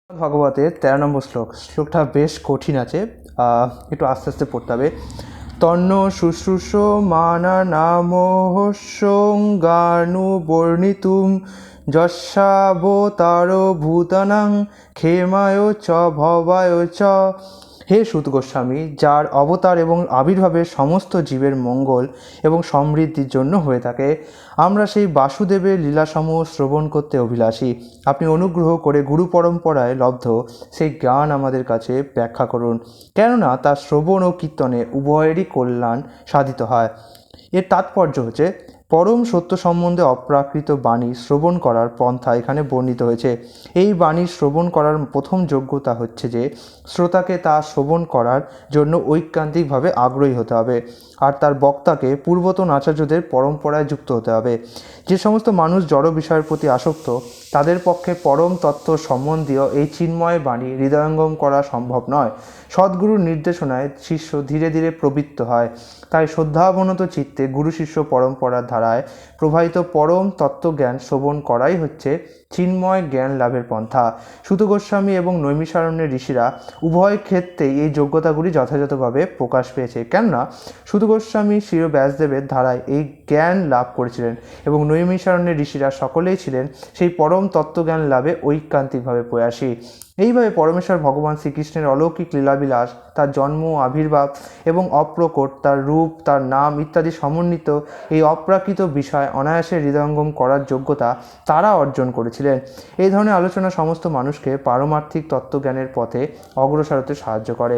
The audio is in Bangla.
ভাগবতের 13 নম্বর শ্লোকটা বেশ কঠিন আছে, একটু আস্তে আস্তে পড়তে হবে। তন্ন শুশ্রূষ মানা নামহস্যঙ্গানু বর্ণিতুম যস্যাবতার ভূতানাং ক্ষেমায় চ ভবায় চ। হে সূত গোস্বামী, যার অবতার এবং আবির্ভাবের সমস্ত জীবের মঙ্গল এবং সমৃদ্ধির জন্য হয়ে থাকে, আমরা সেই বাসুদেবের লীলাসমূহ শ্রবণ করতে অভিলাষী। আপনি অনুগ্রহ করে গুরু পরম্পরায় লব্ধ সেই জ্ঞান আমাদের কাছে ব্যাখ্যা করুন, কেননা তার শ্রবণ ও কীর্তনে উভয়েরই কল্যাণ সাধিত হয়। এর তাৎপর্য হচ্ছে, পরম সত্য সম্বন্ধে অপ্রাকৃত বাণী শ্রবণ করার পন্থা এখানে বর্ণিত হয়েছে। এই বাণী শ্রবণ করার প্রথম যোগ্যতা হচ্ছে যে শ্রোতাকে তা শ্রবণ করার জন্য ঐকান্তিকভাবে আগ্রহী হতে হবে, আর তার বক্তাকে পূর্বতন আচার্যদের পরম্পরায় যুক্ত হতে হবে। যে সমস্ত মানুষ জড় বিষয়ের প্রতি আসক্ত, তাদের পক্ষে পরম তত্ত্ব সম্বন্ধীয় এই চিন্ময় বাণী হৃদয়ঙ্গম করা সম্ভব নয়। সদ্গুরুর নির্দেশনায় শিষ্য ধীরে ধীরে প্রবৃত্ত হয়। তাই শ্রদ্ধাবনত চিত্তে গুরু শিষ্য পরম্পরার ধারায় প্রবাহিত পরম তত্ত্বজ্ঞান শ্রবণ করাই হচ্ছে চিন্ময় জ্ঞান লাভের পন্থা। সূত গোস্বামী এবং নৈমিষারণ্যের ঋষিরা উভয় ক্ষেত্রেই এই যোগ্যতাগুলি যথাযথভাবে প্রকাশ পেয়েছে, কেননা সূত গোস্বামী শ্রী ব্যাসদেবের ধারায় এই জ্ঞান লাভ করেছিলেন এবং নৈমিষারণ্যের ঋষিরা সকলেই ছিলেন সেই পরম তত্ত্বজ্ঞান লাভে ঐকান্তিকভাবে প্রয়াসী। এইভাবে পরমেশ্বর ভগবান শ্রীকৃষ্ণের অলৌকিক লীলাবিলাস, তার জন্ম, আবির্ভাব এবং অপ্রকট তার রূপ, তার নাম ইত্যাদি সমন্বিত এই অপ্রাকৃত বিষয় অনায়াসে হৃদয়ঙ্গম করার যোগ্যতা তারা অর্জন করেছিলেন। এই ধরনের আলোচনা সমস্ত মানুষকে পারমার্থিক তত্ত্বজ্ঞানের পথে অগ্রসর হতে সাহায্য করে।